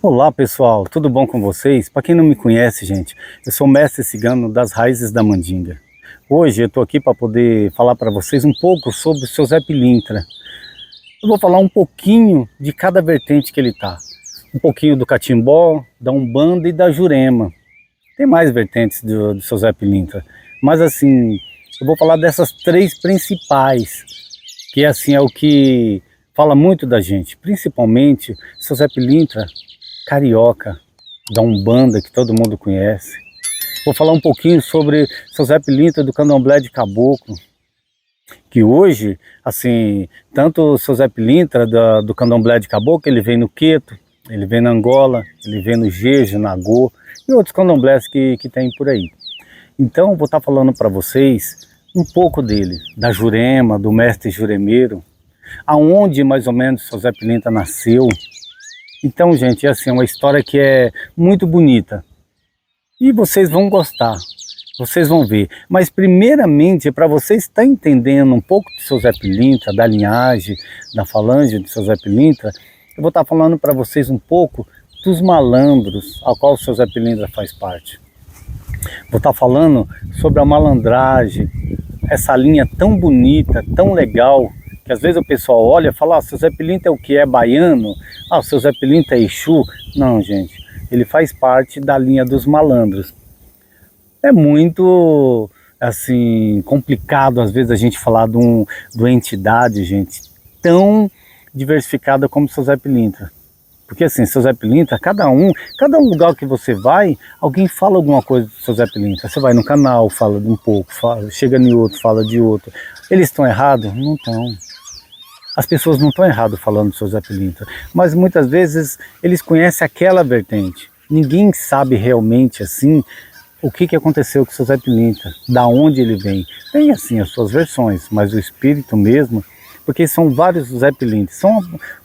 Olá pessoal, tudo bom com vocês? Para quem não me conhece, gente, eu sou o mestre cigano das raízes da Mandinga. Hoje eu estou aqui para poder falar para vocês um pouco sobre o seu Zé Pilintra. Eu vou falar um pouquinho de cada vertente que ele está. Um pouquinho do catimbó, da umbanda e da jurema. Tem mais vertentes do seu Zé Pilintra, mas assim, eu vou falar dessas três principais, que assim é o que fala muito da gente, principalmente seu Zé Pilintra carioca, da umbanda, que todo mundo conhece. Vou falar um pouquinho sobre seu Zé Pilintra do candomblé de caboclo, que hoje, assim, tanto o seu Zé Pilintra do candomblé de caboclo, ele vem no Queto, ele vem na Angola, ele vem no Jeje, na Go e outros candomblés que tem por aí. Então, vou estar falando para vocês um pouco dele, da Jurema, do mestre juremeiro, aonde mais ou menos o seu Zé Pilintra nasceu. Então, gente, é assim, uma história que é muito bonita. E vocês vão gostar, vocês vão ver. Mas, primeiramente, para vocês estarem entendendo um pouco do seu Zé Pilintra, da linhagem, da falange do seu Zé Pilintra, eu vou estar falando para vocês um pouco dos malandros, ao qual o seu Zé Pilintra faz parte. Vou estar falando sobre a malandragem, essa linha tão bonita, tão legal, que às vezes o pessoal olha e fala, ah, seu Zé Pilintra é o que? É baiano? Ah, o seu Zé Pilintra é Exu? Não, gente, ele faz parte da linha dos malandros. É muito, assim, complicado às vezes a gente falar de uma entidade, gente, tão diversificada como o seu Zé Pilintra. Porque assim, seu Zé Pilintra, cada um lugar que você vai, alguém fala alguma coisa do seu Zé Pilintra. Você vai no canal, fala de um pouco, chega em outro, fala de outro. Eles estão errados? Não estão. As pessoas não estão erradas falando do seu Zé Pilintra, mas muitas vezes eles conhecem aquela vertente. Ninguém sabe realmente assim o que aconteceu com o seu Zé Pilintra, da onde ele vem. Tem assim as suas versões, mas o espírito mesmo, porque são vários Zé Pilintras, são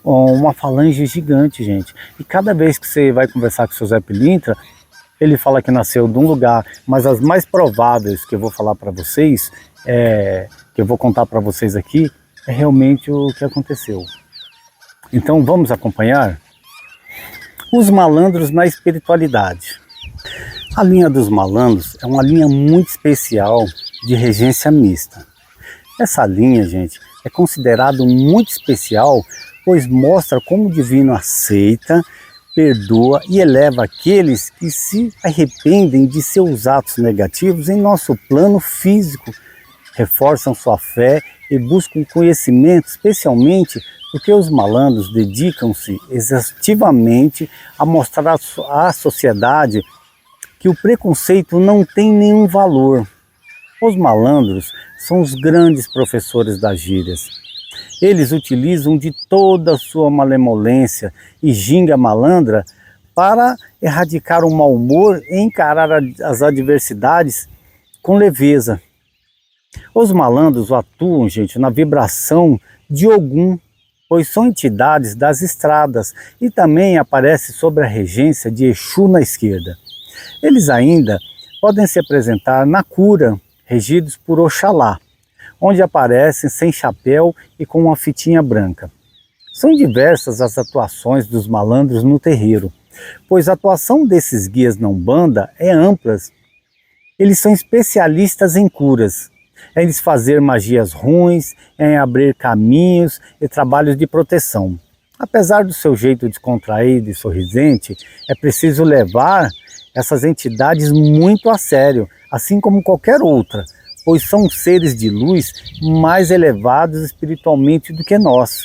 uma falange gigante, gente. E cada vez que você vai conversar com o seu Zé Pilintra, ele fala que nasceu de um lugar, mas as mais prováveis que eu vou falar para vocês, que eu vou contar para vocês aqui, é realmente o que aconteceu. Então vamos acompanhar? Os malandros na espiritualidade. A linha dos malandros é uma linha muito especial de regência mista. Essa linha, gente, é considerado muito especial, pois mostra como o divino aceita, perdoa e eleva aqueles que se arrependem de seus atos negativos em nosso plano físico, reforçam sua fé e buscam conhecimento, especialmente porque os malandros dedicam-se exaustivamente a mostrar à sociedade que o preconceito não tem nenhum valor. Os malandros são os grandes professores das gírias. Eles utilizam de toda a sua malemolência e ginga malandra para erradicar o mau humor e encarar as adversidades com leveza. Os malandros atuam, gente, na vibração de Ogum, pois são entidades das estradas e também aparecem sob a regência de Exu na esquerda. Eles ainda podem se apresentar na cura, regidos por Oxalá, onde aparecem sem chapéu e com uma fitinha branca. São diversas as atuações dos malandros no terreiro, pois a atuação desses guias na Umbanda é ampla. Eles são especialistas em curas, em desfazer magias ruins, em abrir caminhos e trabalhos de proteção. Apesar do seu jeito descontraído e sorridente, é preciso levar essas entidades muito a sério, assim como qualquer outra, pois são seres de luz mais elevados espiritualmente do que nós.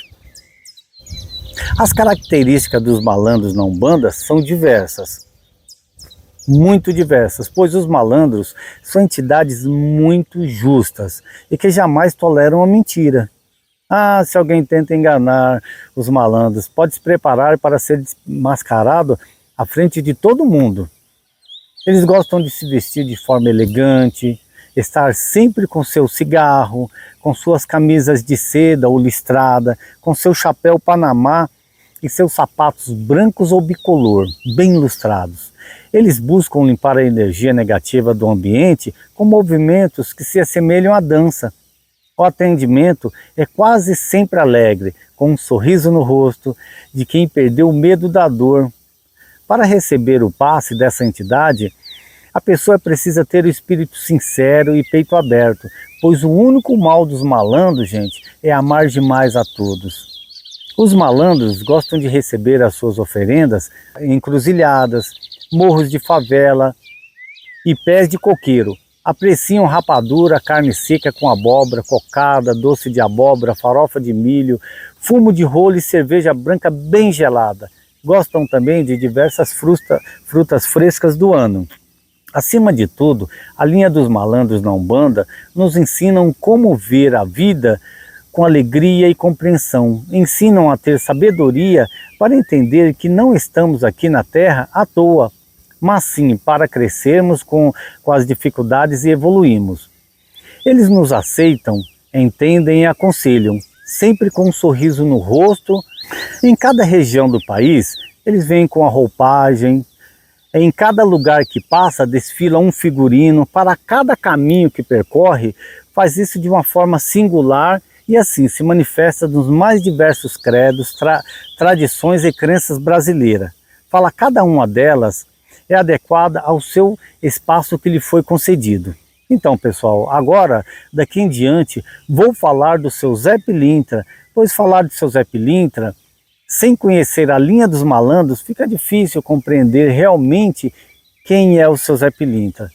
As características dos malandros na Umbanda são diversas, muito diversas, pois os malandros são entidades muito justas e que jamais toleram a mentira. Ah, se alguém tenta enganar os malandros, pode se preparar para ser desmascarado à frente de todo mundo. Eles gostam de se vestir de forma elegante, estar sempre com seu cigarro, com suas camisas de seda ou listrada, com seu chapéu panamá e seus sapatos brancos ou bicolor, bem lustrados. Eles buscam limpar a energia negativa do ambiente com movimentos que se assemelham à dança. O atendimento é quase sempre alegre, com um sorriso no rosto de quem perdeu o medo da dor. Para receber o passe dessa entidade, a pessoa precisa ter o espírito sincero e peito aberto, pois o único mal dos malandros, gente, é amar demais a todos. Os malandros gostam de receber as suas oferendas em encruzilhadas, morros de favela e pés de coqueiro. Apreciam rapadura, carne seca com abóbora, cocada, doce de abóbora, farofa de milho, fumo de rolo e cerveja branca bem gelada. Gostam também de diversas frutas frescas do ano. Acima de tudo, a linha dos malandros na Umbanda nos ensinam como ver a vida com alegria e compreensão. Ensinam a ter sabedoria para entender que não estamos aqui na Terra à toa, mas sim para crescermos com as dificuldades e evoluirmos. Eles nos aceitam, entendem e aconselham, sempre com um sorriso no rosto. Em cada região do país, eles vêm com a roupagem. Em cada lugar que passa, desfila um figurino. Para cada caminho que percorre, faz isso de uma forma singular e assim se manifesta nos mais diversos credos, tradições e crenças brasileiras. Fala cada uma delas é adequada ao seu espaço que lhe foi concedido. Então, pessoal, agora, daqui em diante, vou falar do seu Zé Pilintra, pois falar do seu Zé Pilintra, sem conhecer a linha dos malandros, fica difícil compreender realmente quem é o seu Zé Pilintra.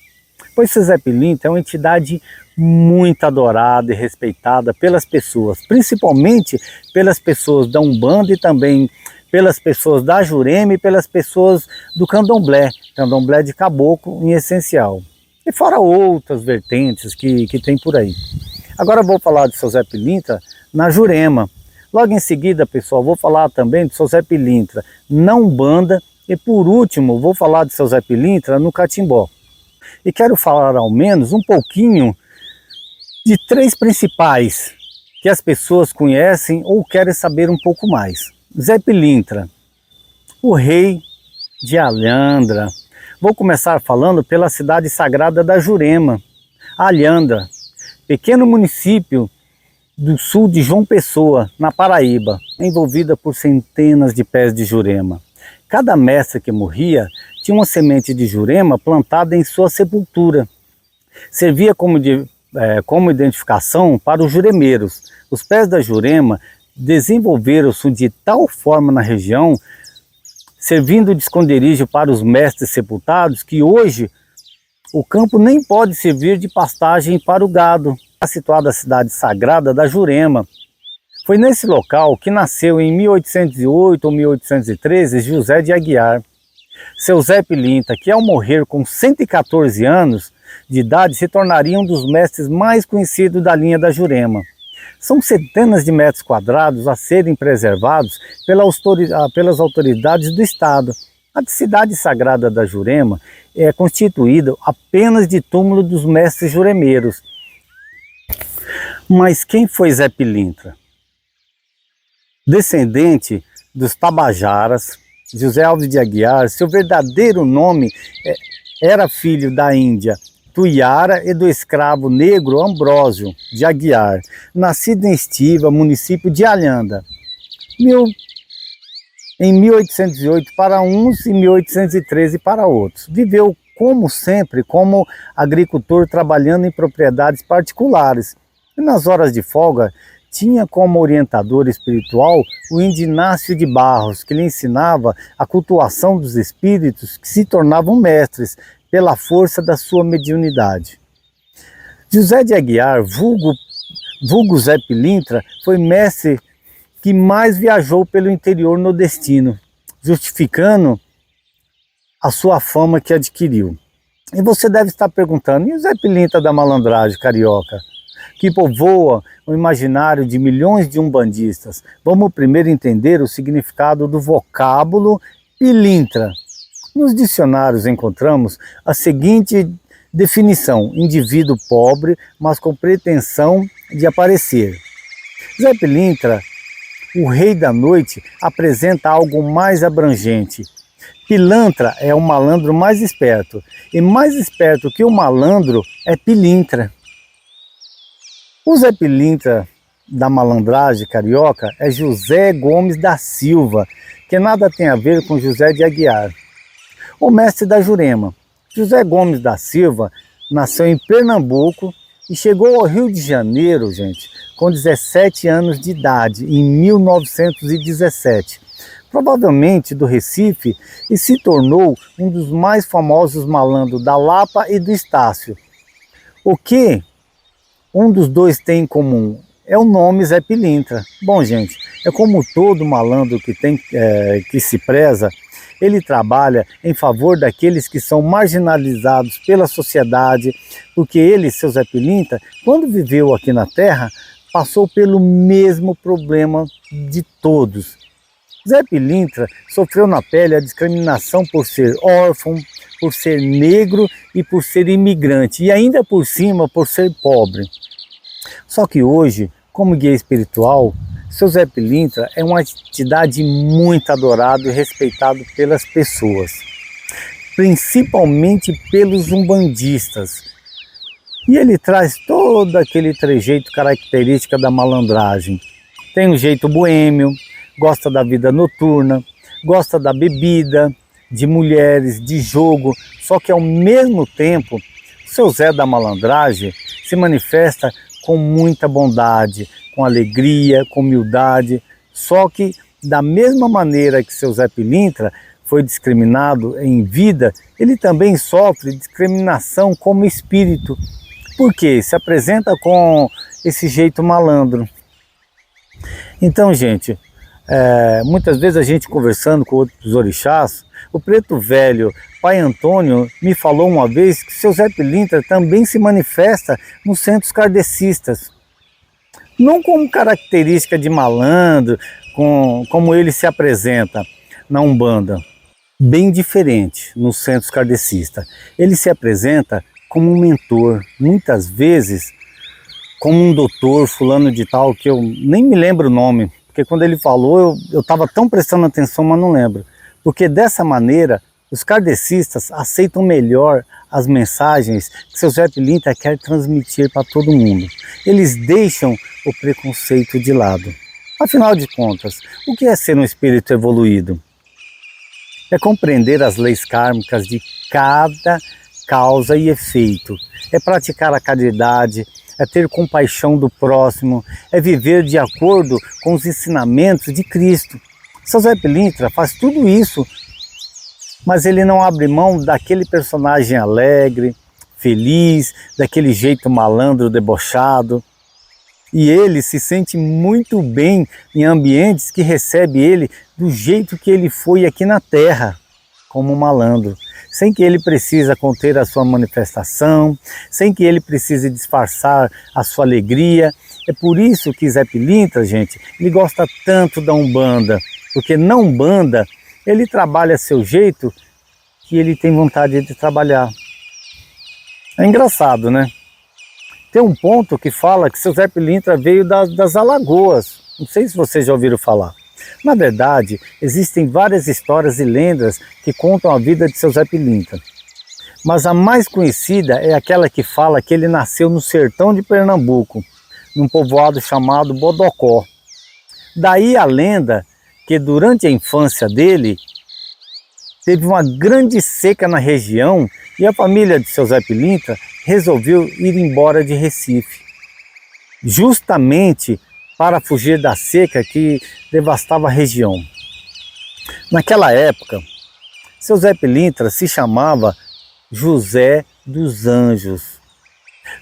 Pois seu Zé Pilintra é uma entidade muito adorada e respeitada pelas pessoas, principalmente pelas pessoas da Umbanda e também pelas pessoas da Jurema e pelas pessoas do Candomblé de caboclo em essencial. E fora outras vertentes que tem por aí. Agora eu vou falar do seu Zé Pilintra na Jurema. Logo em seguida, pessoal, vou falar também do seu Zé Pilintra na Umbanda e por último vou falar do seu Zé Pilintra no Catimbó. E quero falar ao menos um pouquinho de três principais que as pessoas conhecem ou querem saber um pouco mais. Zé Pilintra, o rei de Alhandra. Vou começar falando pela cidade sagrada da Jurema, Alhandra, pequeno município do sul de João Pessoa, na Paraíba, envolvida por centenas de pés de jurema. Cada mestre que morria tinha uma semente de jurema plantada em sua sepultura. Servia como identificação para os juremeiros. Os pés da jurema desenvolveram-se de tal forma na região, servindo de esconderijo para os mestres sepultados, que hoje o campo nem pode servir de pastagem para o gado. Está situada a cidade sagrada da Jurema. Foi nesse local que nasceu em 1808 ou 1813 José de Aguiar. Seu Zé Pilintra, que ao morrer com 114 anos de idade, se tornaria um dos mestres mais conhecidos da linha da Jurema. São centenas de metros quadrados a serem preservados pelas autoridades do Estado. A cidade sagrada da Jurema é constituída apenas de túmulo dos mestres juremeiros. Mas quem foi Zé Pilintra? Descendente dos Tabajaras, José Alves de Aguiar, seu verdadeiro nome era filho da Índia Tuiara e do escravo negro Ambrósio de Aguiar, nascido em Estiva, município de Alhandra, em 1808 para uns e 1813 para outros. Viveu, como sempre, como agricultor, trabalhando em propriedades particulares. E nas horas de folga, tinha como orientador espiritual o índio Inácio de Barros, que lhe ensinava a cultuação dos espíritos que se tornavam mestres pela força da sua mediunidade. José de Aguiar, vulgo Zé Pilintra, foi mestre que mais viajou pelo interior nordestino, justificando a sua fama que adquiriu. E você deve estar perguntando, e o Zé Pilintra da malandragem carioca, que povoa o imaginário de milhões de umbandistas? Vamos primeiro entender o significado do vocábulo pilintra. Nos dicionários encontramos a seguinte definição: indivíduo pobre, mas com pretensão de aparecer. Zé Pilintra, o rei da noite, apresenta algo mais abrangente. Pilantra é o malandro mais esperto, e mais esperto que o malandro é pilintra. O Zé Pilintra da malandragem carioca é José Gomes da Silva, que nada tem a ver com José de Aguiar. o mestre da Jurema. José Gomes da Silva nasceu em Pernambuco e chegou ao Rio de Janeiro, gente, com 17 anos de idade, em 1917. Provavelmente do Recife, e se tornou um dos mais famosos malandros da Lapa e do Estácio. O que um dos dois tem em comum é o nome Zé Pilintra. Bom, gente, é como todo malandro que se preza, ele trabalha em favor daqueles que são marginalizados pela sociedade, porque ele, seu Zé Pilintra, quando viveu aqui na Terra, passou pelo mesmo problema de todos. Zé Pilintra sofreu na pele a discriminação por ser órfão, por ser negro e por ser imigrante, e ainda por cima por ser pobre. Só que hoje, como guia espiritual, seu Zé Pilintra é uma entidade muito adorado e respeitado pelas pessoas, principalmente pelos umbandistas. E ele traz todo aquele trejeito característico da malandragem. Tem um jeito boêmio, gosta da vida noturna, gosta da bebida, de mulheres, de jogo, só que ao mesmo tempo, seu Zé da Malandragem se manifesta com muita bondade, com alegria, com humildade, só que da mesma maneira que seu Zé Pilintra foi discriminado em vida, ele também sofre discriminação como espírito, porque se apresenta com esse jeito malandro. Então, gente, muitas vezes a gente conversando com outros orixás, o preto velho, pai Antônio, me falou uma vez que seu Zé Pilintra também se manifesta nos centros kardecistas. Não como característica de malandro, como ele se apresenta na Umbanda. Bem diferente nos centros kardecistas. Ele se apresenta como um mentor, muitas vezes como um doutor fulano de tal, que eu nem me lembro o nome, porque quando ele falou eu estava tão prestando atenção, mas não lembro. Porque dessa maneira os kardecistas aceitam melhor as mensagens que seu Zé Pilintra quer transmitir para todo mundo. Eles deixam o preconceito de lado. Afinal de contas, o que é ser um espírito evoluído? É compreender as leis kármicas de cada causa e efeito. É praticar a caridade, é ter compaixão do próximo, é viver de acordo com os ensinamentos de Cristo. Seu Zé Pilintra faz tudo isso, mas ele não abre mão daquele personagem alegre, feliz, daquele jeito malandro, debochado. E ele se sente muito bem em ambientes que recebem ele do jeito que ele foi aqui na Terra, como malandro. Sem que ele precise conter a sua manifestação, sem que ele precise disfarçar a sua alegria. É por isso que Zé Pilintra, gente, ele gosta tanto da Umbanda, porque na Umbanda ele trabalha seu jeito que ele tem vontade de trabalhar. É engraçado, né? Tem um ponto que fala que seu Zé Pilintra veio das Alagoas. Não sei se vocês já ouviram falar. Na verdade, existem várias histórias e lendas que contam a vida de seu Zé Pilintra. Mas a mais conhecida é aquela que fala que ele nasceu no sertão de Pernambuco, num povoado chamado Bodocó. Daí a lenda que durante a infância dele, teve uma grande seca na região e a família de seu Zé Pilintra resolveu ir embora de Recife, justamente para fugir da seca que devastava a região. Naquela época, seu Zé Pilintra se chamava José dos Anjos.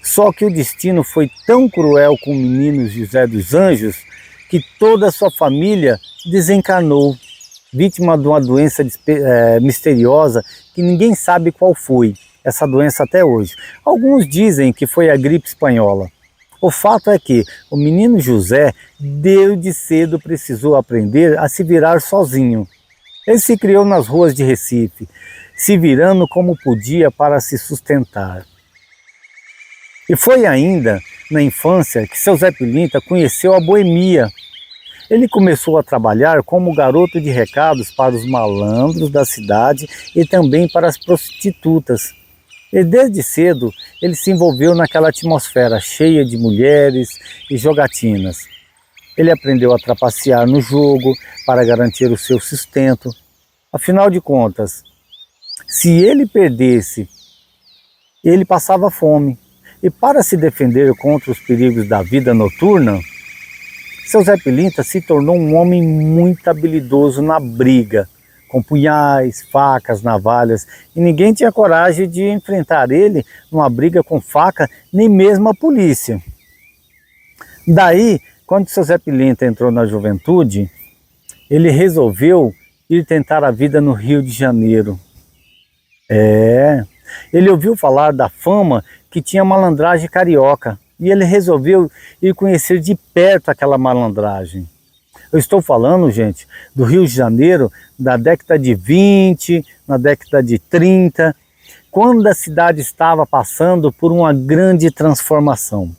Só que o destino foi tão cruel com o menino José dos Anjos que toda a sua família desencarnou, vítima de uma doença misteriosa que ninguém sabe qual foi essa doença até hoje. Alguns dizem que foi a gripe espanhola. O fato é que o menino José, desde cedo, precisou aprender a se virar sozinho. Ele se criou nas ruas de Recife, se virando como podia para se sustentar. E foi ainda na infância que seu Zé Pilintra conheceu a boemia. Ele começou a trabalhar como garoto de recados para os malandros da cidade e também para as prostitutas. E desde cedo ele se envolveu naquela atmosfera cheia de mulheres e jogatinas. Ele aprendeu a trapacear no jogo para garantir o seu sustento. Afinal de contas, Se ele perdesse, ele passava fome. E para se defender contra os perigos da vida noturna, seu Zé Pilintra se tornou um homem muito habilidoso na briga, com punhais, facas, navalhas, e ninguém tinha coragem de enfrentar ele numa briga com faca, nem mesmo a polícia. Daí, quando seu Zé Pilintra entrou na juventude, ele resolveu ir tentar a vida no Rio de Janeiro. Ele ouviu falar da fama que tinha malandragem carioca e ele resolveu ir conhecer de perto aquela malandragem. Eu estou falando, gente, do Rio de Janeiro da década de 20, na década de 30, quando a cidade estava passando por uma grande transformação.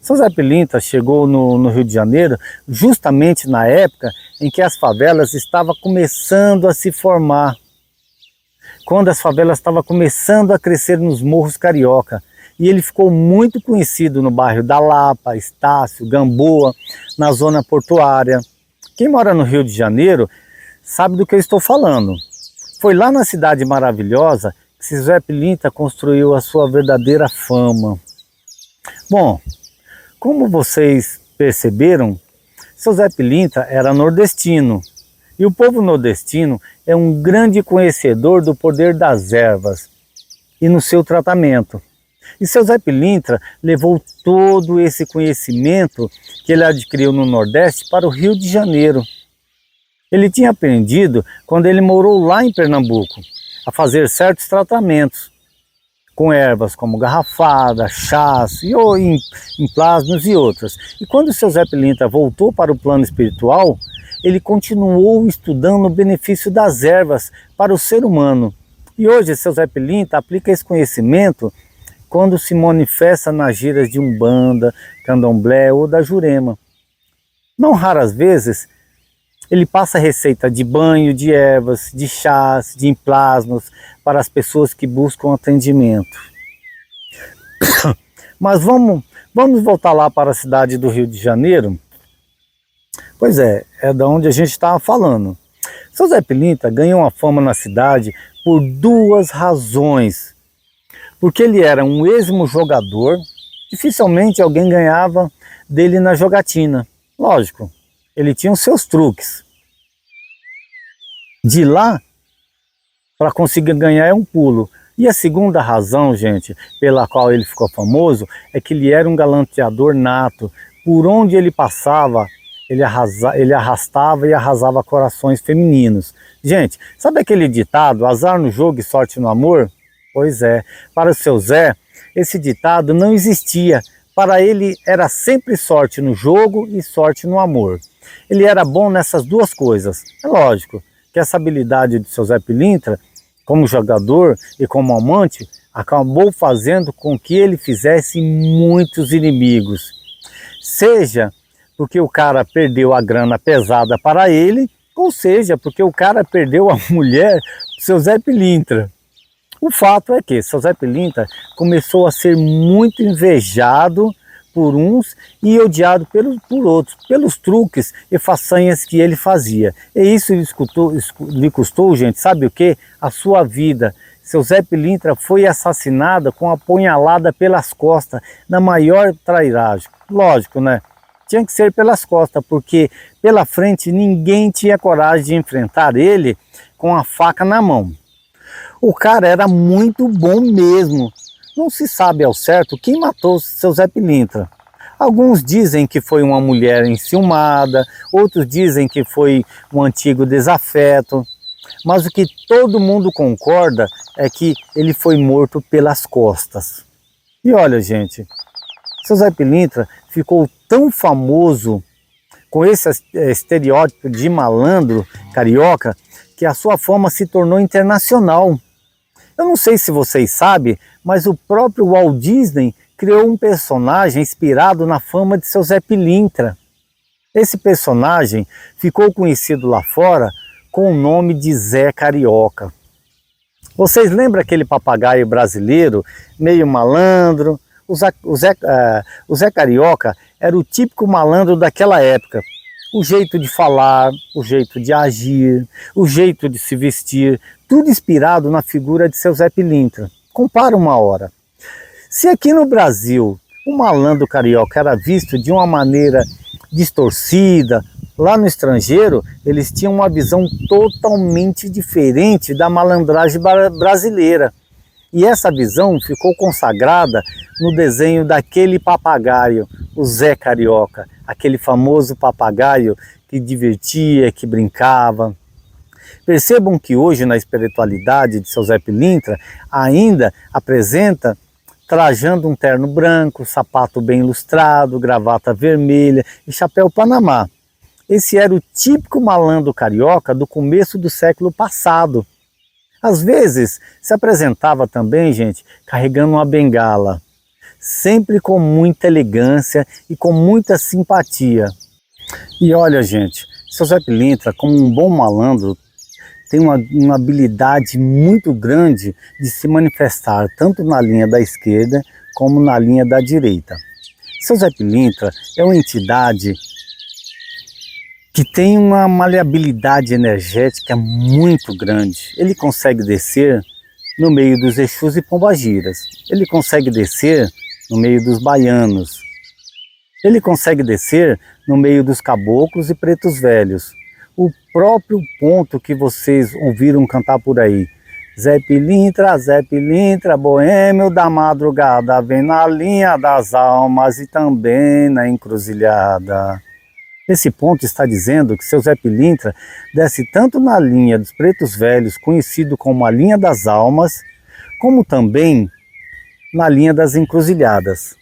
Seu Zé Pilintra chegou no Rio de Janeiro justamente na época em que as favelas estavam começando a se formar. Quando as favelas estavam começando a crescer nos morros carioca. E ele ficou muito conhecido no bairro da Lapa, Estácio, Gamboa, na zona portuária. Quem mora no Rio de Janeiro sabe do que eu estou falando. Foi lá na cidade maravilhosa que seu Zé Pilintra construiu a sua verdadeira fama. Bom, como vocês perceberam, seu Zé Pilintra era nordestino. E o povo nordestino é um grande conhecedor do poder das ervas e no seu tratamento. E seu Zé Pilintra levou todo esse conhecimento que ele adquiriu no Nordeste para o Rio de Janeiro. Ele tinha aprendido quando ele morou lá em Pernambuco, a fazer certos tratamentos com ervas como garrafada, chás, emplásmios e outras. E quando seu Zé Pilintra voltou para o plano espiritual, ele continuou estudando o benefício das ervas para o ser humano. E hoje seu Zé Pilintra aplica esse conhecimento quando se manifesta nas giras de Umbanda, Candomblé ou da Jurema. Não raras vezes, ele passa receita de banho, de ervas, de chás, de emplasmos para as pessoas que buscam atendimento. Mas vamos voltar lá para a cidade do Rio de Janeiro. Pois é da onde a gente estava falando. Seu Zé Pilintra ganhou uma fama na cidade por duas razões. Porque ele era um êximo jogador, dificilmente alguém ganhava dele na jogatina. Lógico, ele tinha os seus truques. De lá, para conseguir ganhar é um pulo. E a segunda razão, gente, pela qual ele ficou famoso, é que ele era um galanteador nato. Por onde ele passava, ele arrastava e arrasava corações femininos. Gente, sabe aquele ditado, azar no jogo e sorte no amor? Pois é, para o seu Zé, esse ditado não existia. Para ele era sempre sorte no jogo e sorte no amor. Ele era bom nessas duas coisas. É lógico que essa habilidade de seu Zé Pilintra, como jogador e como amante, acabou fazendo com que ele fizesse muitos inimigos. Seja porque o cara perdeu a grana pesada para ele, ou seja, porque o cara perdeu a mulher do seu Zé Pilintra. O fato é que seu Zé Pilintra começou a ser muito invejado por uns e odiado por outros, pelos truques e façanhas que ele fazia. E isso lhe custou, gente, sabe o que? A sua vida. Seu Zé Pilintra foi assassinado com a punhalada pelas costas, na maior trairagem. Lógico, né? Tinha que ser pelas costas, porque pela frente ninguém tinha coragem de enfrentar ele com a faca na mão. O cara era muito bom mesmo. Não se sabe ao certo quem matou seu Zé Pilintra. Alguns dizem que foi uma mulher enciumada, outros dizem que foi um antigo desafeto. Mas o que todo mundo concorda é que ele foi morto pelas costas. E olha, gente, seu Zé Pilintra ficou tão famoso com esse estereótipo de malandro carioca que a sua fama se tornou internacional. Eu não sei se vocês sabem, mas o próprio Walt Disney criou um personagem inspirado na fama de seu Zé Pilintra. Esse personagem ficou conhecido lá fora com o nome de Zé Carioca. Vocês lembram aquele papagaio brasileiro, meio malandro? O Zé Carioca era o típico malandro daquela época. O jeito de falar, o jeito de agir, o jeito de se vestir, tudo inspirado na figura de seu Zé Pilintra. Compara uma hora. Se aqui no Brasil o malandro carioca era visto de uma maneira distorcida, lá no estrangeiro eles tinham uma visão totalmente diferente da malandragem brasileira. E essa visão ficou consagrada no desenho daquele papagaio, o Zé Carioca, aquele famoso papagaio que divertia, que brincava. Percebam que hoje na espiritualidade de seu Zé Pilintra ainda apresenta trajando um terno branco, sapato bem lustrado, gravata vermelha e chapéu panamá. Esse era o típico malandro carioca do começo do século passado. Às vezes se apresentava também, gente, carregando uma bengala, sempre com muita elegância e com muita simpatia. E olha, gente, seu Zé Pilintra, como um bom malandro, tem uma habilidade muito grande de se manifestar tanto na linha da esquerda como na linha da direita. Seu Zé Pilintra é uma entidade que tem uma maleabilidade energética muito grande. Ele consegue descer no meio dos Exus e Pombagiras. Ele consegue descer no meio dos baianos. Ele consegue descer no meio dos caboclos e pretos velhos. O próprio ponto que vocês ouviram cantar por aí. Zé Pilintra, boêmio da madrugada, vem na linha das almas e também na encruzilhada. Esse ponto está dizendo que seu Zé Pilintra desce tanto na linha dos pretos velhos, conhecido como a linha das almas, como também na linha das encruzilhadas.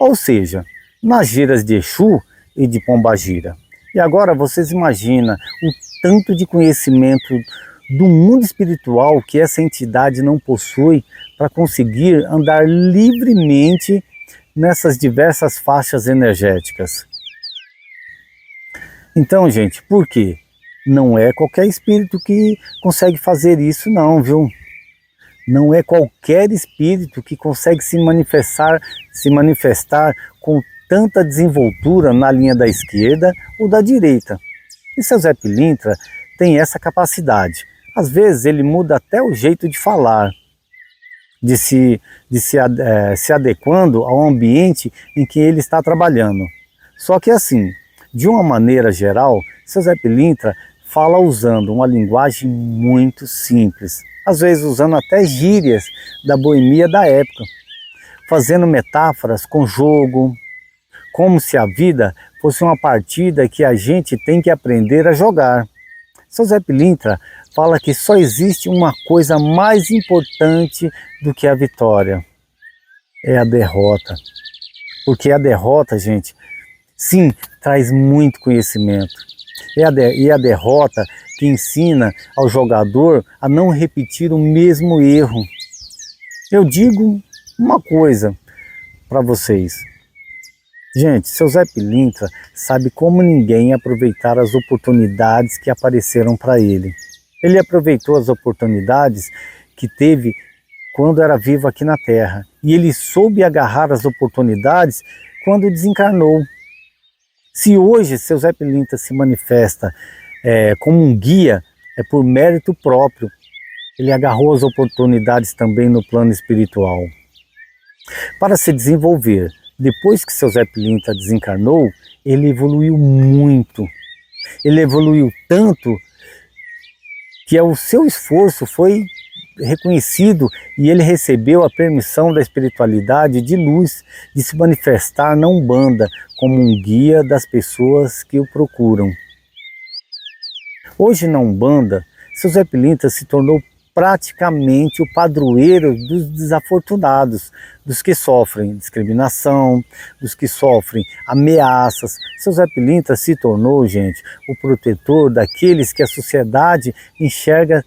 Ou seja, nas giras de Exu e de Pombagira. E agora vocês imaginam o tanto de conhecimento do mundo espiritual que essa entidade não possui para conseguir andar livremente nessas diversas faixas energéticas. Então, gente, por quê? Não é qualquer espírito que consegue fazer isso não, viu? Não é qualquer espírito que consegue se manifestar com tanta desenvoltura na linha da esquerda ou da direita. E seu Zé Pilintra tem essa capacidade. Às vezes ele muda até o jeito de falar, se adequando ao ambiente em que ele está trabalhando. Só que assim, de uma maneira geral, seu Zé Pilintra fala usando uma linguagem muito simples, às vezes usando até gírias da boemia da época, fazendo metáforas com jogo, como se a vida fosse uma partida que a gente tem que aprender a jogar. Seu Zé Pilintra fala que só existe uma coisa mais importante do que a vitória, é a derrota. Porque a derrota, gente, sim, traz muito conhecimento. E a derrota que ensina ao jogador a não repetir o mesmo erro. Eu digo uma coisa para vocês. Gente, seu Zé Pilintra sabe como ninguém aproveitar as oportunidades que apareceram para ele. Ele aproveitou as oportunidades que teve quando era vivo aqui na Terra. E ele soube agarrar as oportunidades quando desencarnou. Se hoje seu Zé Pilintra se manifesta como um guia, é por mérito próprio. Ele agarrou as oportunidades também no plano espiritual. Para se desenvolver, depois que seu Zé Pilintra desencarnou, ele evoluiu muito. Ele evoluiu tanto que o seu esforço foi reconhecido e ele recebeu a permissão da espiritualidade de luz de se manifestar na Umbanda como um guia das pessoas que o procuram. Hoje na Umbanda, seu Zé Pilintra se tornou praticamente o padroeiro dos desafortunados, dos que sofrem discriminação, dos que sofrem ameaças. Seu Zé Pilintra se tornou, gente, o protetor daqueles que a sociedade enxerga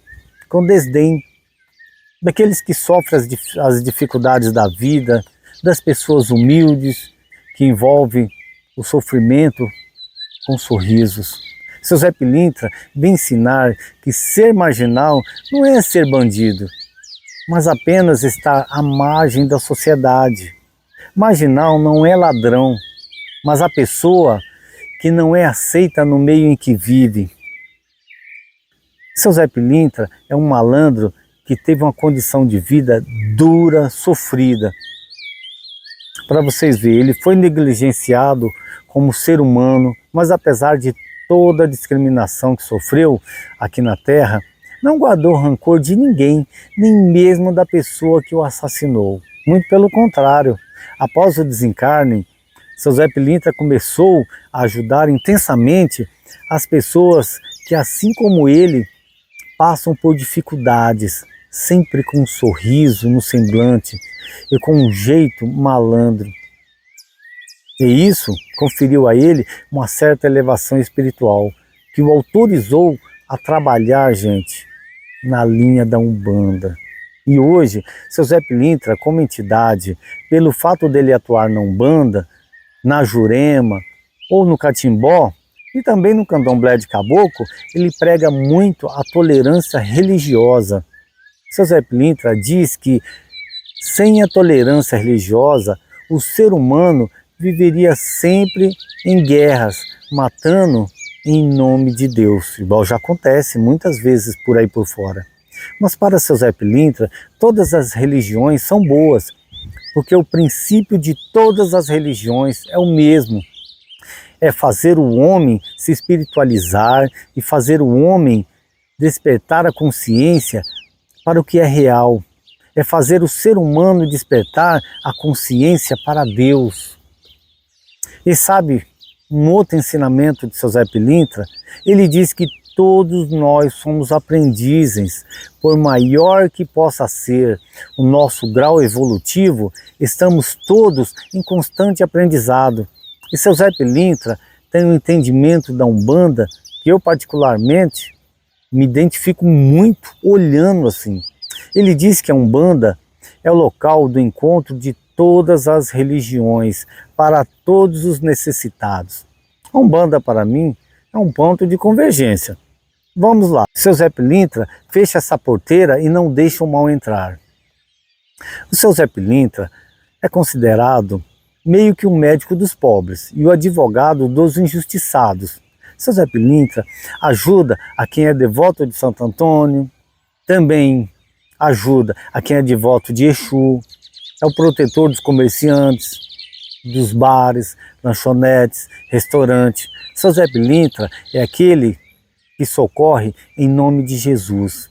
com desdém, daqueles que sofrem as dificuldades da vida, das pessoas humildes, que envolvem o sofrimento com sorrisos. Seu Zé Pilintra vem ensinar que ser marginal não é ser bandido, mas apenas estar à margem da sociedade. Marginal não é ladrão, mas a pessoa que não é aceita no meio em que vive. Seu Zé Pilintra é um malandro que teve uma condição de vida dura, sofrida. Para vocês verem, ele foi negligenciado como ser humano, mas apesar de toda a discriminação que sofreu aqui na Terra, não guardou rancor de ninguém, nem mesmo da pessoa que o assassinou. Muito pelo contrário, após o desencarne, seu Zé Pilintra começou a ajudar intensamente as pessoas que, assim como ele, passam por dificuldades, sempre com um sorriso no semblante e com um jeito malandro. E isso conferiu a ele uma certa elevação espiritual, que o autorizou a trabalhar, gente, na linha da Umbanda. E hoje, seu Zé Pilintra, como entidade, pelo fato dele atuar na Umbanda, na Jurema ou no Catimbó, e também no Candomblé de Caboclo, ele prega muito a tolerância religiosa. Seu Zé Pilintra diz que sem a tolerância religiosa, o ser humano viveria sempre em guerras, matando em nome de Deus, igual já acontece muitas vezes por aí por fora. Mas para seu Zé Pilintra, todas as religiões são boas, porque o princípio de todas as religiões é o mesmo. É fazer o homem se espiritualizar e fazer o homem despertar a consciência para o que é real. É fazer o ser humano despertar a consciência para Deus. E sabe, um outro ensinamento de seu Zé Pilintra, ele diz que todos nós somos aprendizes, por maior que possa ser o nosso grau evolutivo, estamos todos em constante aprendizado. E seu Zé Pilintra tem um entendimento da Umbanda que eu particularmente me identifico muito olhando assim. Ele diz que a Umbanda é o local do encontro de todas as religiões para todos os necessitados. A Umbanda para mim é um ponto de convergência. Vamos lá, seu Zé Pilintra fecha essa porteira e não deixa o mal entrar. O seu Zé Pilintra é considerado meio que o médico dos pobres e o advogado dos injustiçados. Seu Zé Pilintra ajuda a quem é devoto de Santo Antônio, também ajuda a quem é devoto de Exu, é o protetor dos comerciantes, dos bares, lanchonetes, restaurantes. Seu Zé Pilintra é aquele que socorre em nome de Jesus.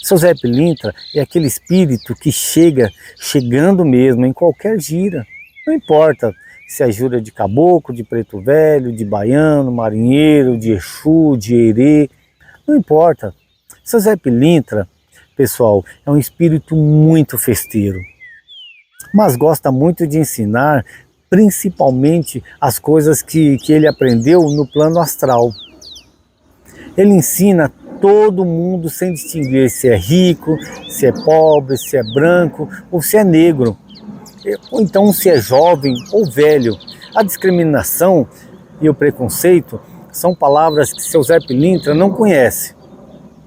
Seu Zé Pilintra é aquele espírito que chegando mesmo em qualquer gira. Não importa se é jura de caboclo, de preto velho, de baiano, marinheiro, de Exu, de Herê, não importa. Seu Zé Pilintra, pessoal, é um espírito muito festeiro, mas gosta muito de ensinar, principalmente as coisas que ele aprendeu no plano astral. Ele ensina todo mundo sem distinguir se é rico, se é pobre, se é branco ou se é negro, ou então se é jovem ou velho. A discriminação e o preconceito são palavras que seu Zé Pilintra não conhece.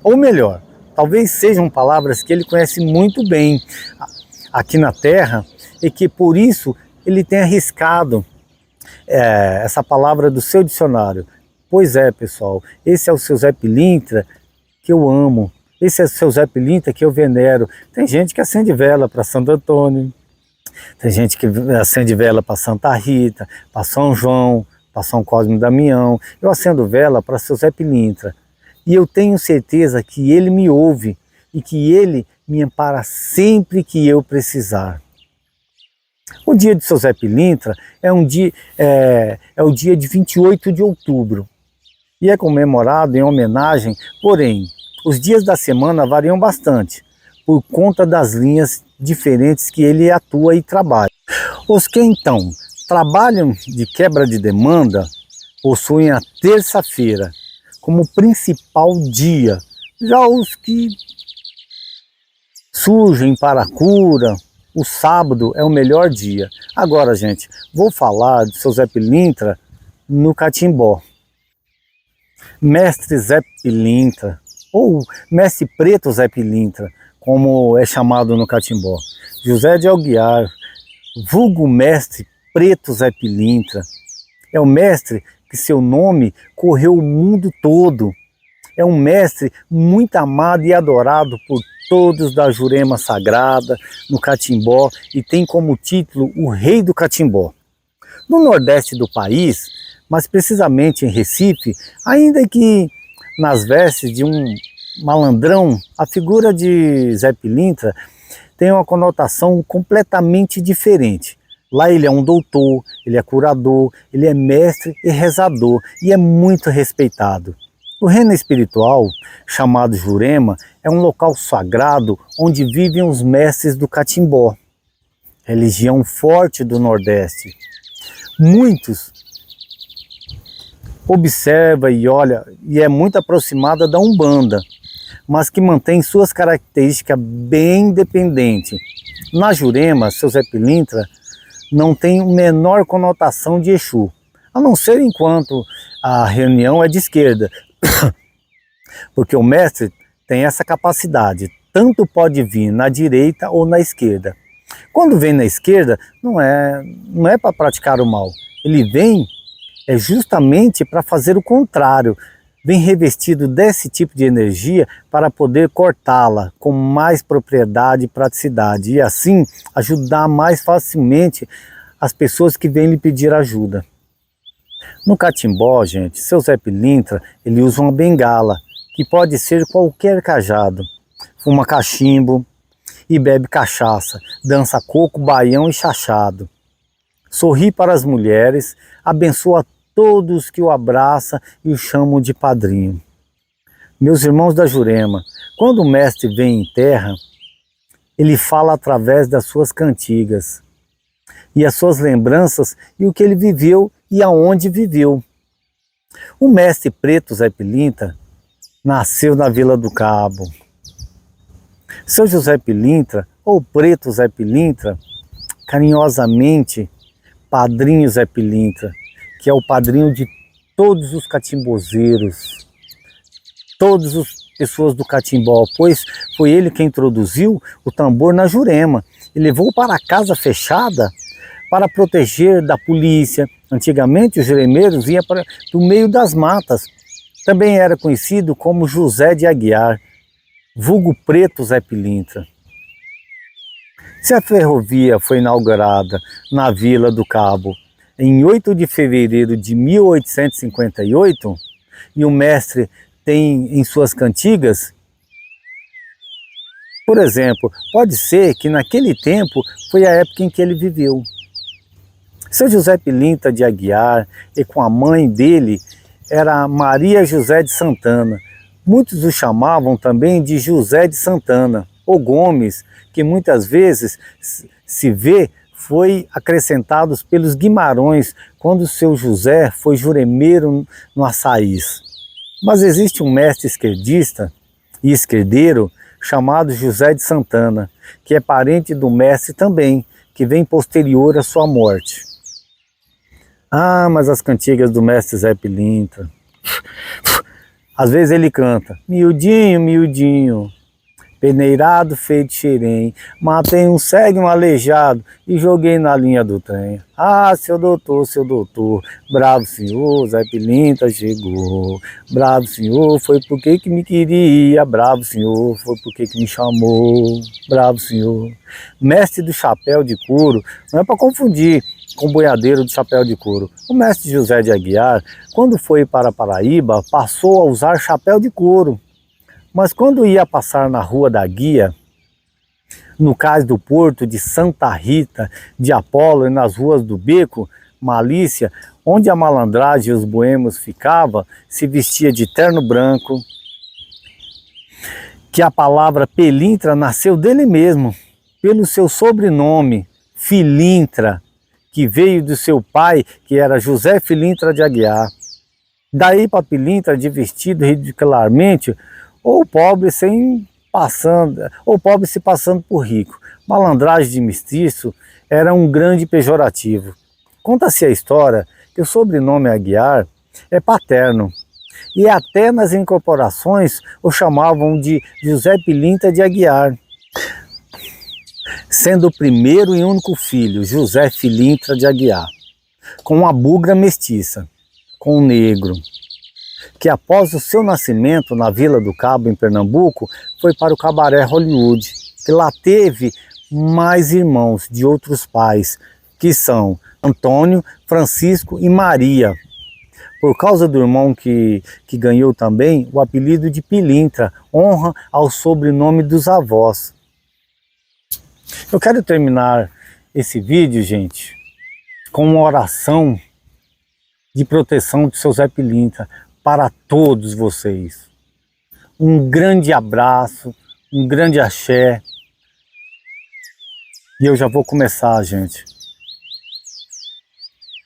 Ou melhor, talvez sejam palavras que ele conhece muito bem aqui na Terra e que por isso ele tem arriscado essa palavra do seu dicionário. Pois é, pessoal, esse é o seu Zé Pilintra que eu amo, esse é o seu Zé Pilintra que eu venero. Tem gente que acende vela para Santo Antônio, tem gente que acende vela para Santa Rita, para São João, para São Cosme e Damião. Eu acendo vela para seu Zé Pilintra. E eu tenho certeza que ele me ouve e que ele me ampara sempre que eu precisar. O dia de seu Zé Pilintra é o dia de 28 de outubro e é comemorado em homenagem, porém, os dias da semana variam bastante por conta das linhas diferentes que ele atua e trabalha. Os que então trabalham de quebra de demanda possuem a terça-feira como principal dia. Já os que surgem para a cura, o sábado é o melhor dia. Agora, gente, vou falar de seu Zé Pilintra no Catimbó. Mestre Zé Pilintra, ou Mestre Preto Zé Pilintra, como é chamado no Catimbó. José de Aguiar, vulgo Mestre Preto Zé Pilintra, é o mestre que seu nome correu o mundo todo É um mestre muito amado e adorado por todos da Jurema Sagrada, no Catimbó, e tem como título o Rei do Catimbó. No nordeste do país, mas precisamente em Recife, ainda que nas vestes de um malandrão, a figura de Zé Pilintra tem uma conotação completamente diferente. Lá ele é um doutor, ele é curador, ele é mestre e rezador e é muito respeitado. O reino espiritual, chamado Jurema, é um local sagrado onde vivem os mestres do Catimbó, religião forte do Nordeste. Muitos observa e olha e é muito aproximada da Umbanda, mas que mantém suas características bem independentes. Na Jurema, seu Zé Pilintra não tem menor conotação de Exu, a não ser enquanto a reunião é de esquerda, porque o mestre tem essa capacidade, tanto pode vir na direita ou na esquerda. Quando vem na esquerda, não é para praticar o mal, ele vem justamente para fazer o contrário, vem revestido desse tipo de energia para poder cortá-la com mais propriedade e praticidade e assim ajudar mais facilmente as pessoas que vêm lhe pedir ajuda. No Catimbó, gente, seu Zé Pilintra, ele usa uma bengala, que pode ser qualquer cajado, fuma cachimbo e bebe cachaça, dança coco, baião e chachado. Sorri para as mulheres, abençoa todos que o abraçam e o chamam de padrinho. Meus irmãos da Jurema, quando o mestre vem em terra, ele fala através das suas cantigas e as suas lembranças e o que ele viveu e aonde viveu. O mestre preto Zé Pilintra nasceu na Vila do Cabo. Seu José Pilintra, ou preto Zé Pilintra, carinhosamente padrinho Zé Pilintra, que é o padrinho de todos os catimbozeiros, todas as pessoas do Catimbó, pois foi ele quem introduziu o tambor na Jurema e levou para a casa fechada para proteger da polícia. Antigamente os juremeiros vinham para o meio das matas. Também era conhecido como José de Aguiar, vulgo preto Zé Pilintra. Se a ferrovia foi inaugurada na Vila do Cabo em 8 de fevereiro de 1858, e o mestre tem em suas cantigas, por exemplo, pode ser que naquele tempo foi a época em que ele viveu. Seu José Pilintra de Aguiar e com a mãe dele era Maria José de Santana. Muitos o chamavam também de José de Santana, ou Gomes, que muitas vezes se vê foi acrescentados pelos Guimarães quando seu José foi juremeiro no Açaís. Mas existe um mestre esquerdista e esquerdeiro chamado José de Santana, que é parente do mestre também, que vem posterior à sua morte. Ah, mas as cantigas do mestre Zé Pilintra. Às vezes ele canta, miudinho, miudinho, peneirado feito xerém, matei um cego e um aleijado e joguei na linha do trem. Ah, seu doutor, bravo senhor, Zé Pilintra chegou. Bravo senhor, foi porque que me queria, bravo senhor, foi porque que me chamou. Bravo senhor. Mestre do chapéu de couro, não é para confundir com o boiadeiro do chapéu de couro. O mestre José de Aguiar, quando foi para Paraíba, passou a usar chapéu de couro. Mas quando ia passar na Rua da Guia, no cais do Porto de Santa Rita, de Apolo e nas ruas do Beco, Malícia, onde a malandragem e os boêmios ficavam, se vestia de terno branco, que a palavra Pilintra nasceu dele mesmo, pelo seu sobrenome, Filintra, que veio do seu pai, que era José Pilintra de Aguiar. Daí para Pilintra de vestido ridicularmente, ou pobre se passando por rico. Malandragem de mestiço era um grande pejorativo. Conta-se a história que o sobrenome Aguiar é paterno, e até nas incorporações o chamavam de José Pilintra de Aguiar, sendo o primeiro e único filho, José Pilintra de Aguiar, com uma bugra mestiça, com um negro. que após o seu nascimento na Vila do Cabo, em Pernambuco, foi para o Cabaré Hollywood, que lá teve mais irmãos de outros pais, que são Antônio, Francisco e Maria, por causa do irmão que ganhou também o apelido de Pilintra, honra ao sobrenome dos avós. Eu quero terminar esse vídeo, gente, com uma oração de proteção de seu Zé Pilintra para todos vocês. Um grande abraço, um grande axé. E eu já vou começar, gente.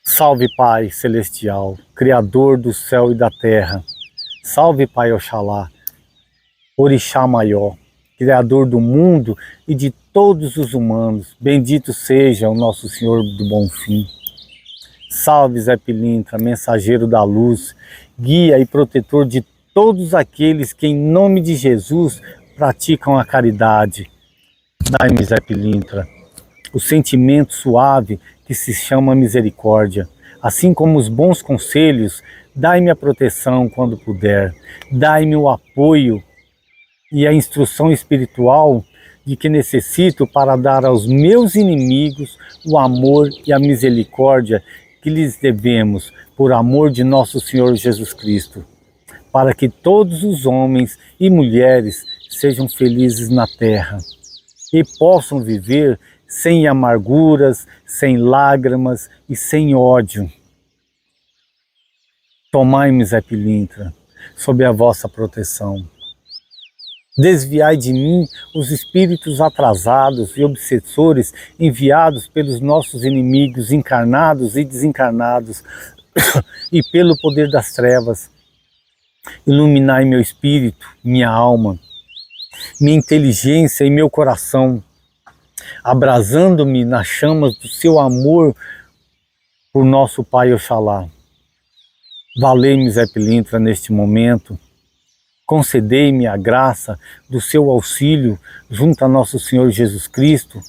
Salve Pai Celestial, Criador do céu e da terra. Salve Pai Oxalá, Orixá Maior, Criador do mundo e de todos os humanos. Bendito seja o nosso Senhor do Bom Fim. Salve Zé Pilintra, mensageiro da luz, guia e protetor de todos aqueles que em nome de Jesus praticam a caridade. Dai-me, Zé Pilintra, o sentimento suave que se chama misericórdia, assim como os bons conselhos. Dai-me a proteção quando puder, dai-me o apoio e a instrução espiritual de que necessito para dar aos meus inimigos o amor e a misericórdia que lhes devemos, por amor de nosso Senhor Jesus Cristo, para que todos os homens e mulheres sejam felizes na terra e possam viver sem amarguras, sem lágrimas e sem ódio. Tomai-me, Zé Pilintra, sob a vossa proteção. Desviai de mim os espíritos atrasados e obsessores enviados pelos nossos inimigos encarnados e desencarnados e pelo poder das trevas. Iluminai meu espírito, minha alma, minha inteligência e meu coração, abrasando-me nas chamas do seu amor por nosso Pai Oxalá. Valei-me, Zé Pilintra, neste momento. Concedei-me a graça do seu auxílio junto a nosso Senhor Jesus Cristo,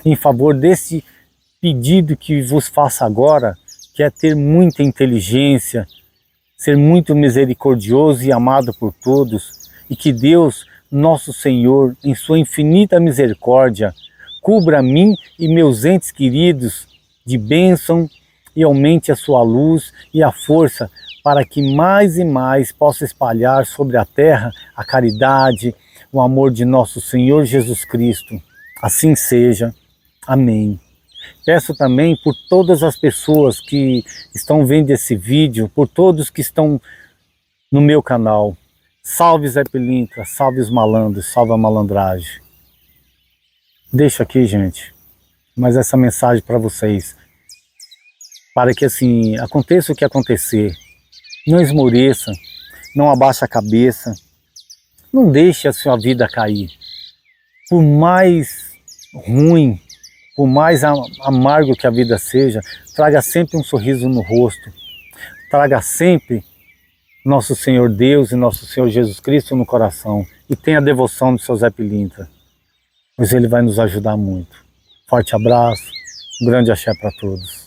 em favor desse pedido que vos faço agora, que é ter muita inteligência, ser muito misericordioso e amado por todos, e que Deus, nosso Senhor, em sua infinita misericórdia, cubra a mim e meus entes queridos de bênção e aumente a sua luz e a força para que mais e mais possa espalhar sobre a terra a caridade, o amor de nosso Senhor Jesus Cristo. Assim seja. Amém. Peço também por todas as pessoas que estão vendo esse vídeo, por todos que estão no meu canal. Salve Zé Pilintra, salve os malandros, salve a malandragem. Deixo aqui, gente, mas essa mensagem para vocês, para que assim aconteça o que acontecer, não esmoreça, não abaixe a cabeça, não deixe a sua vida cair. Por mais ruim, por mais amargo que a vida seja, traga sempre um sorriso no rosto, traga sempre nosso Senhor Deus e nosso Senhor Jesus Cristo no coração e tenha a devoção do seu Zé Pilintra, pois ele vai nos ajudar muito. Forte abraço, um grande axé para todos.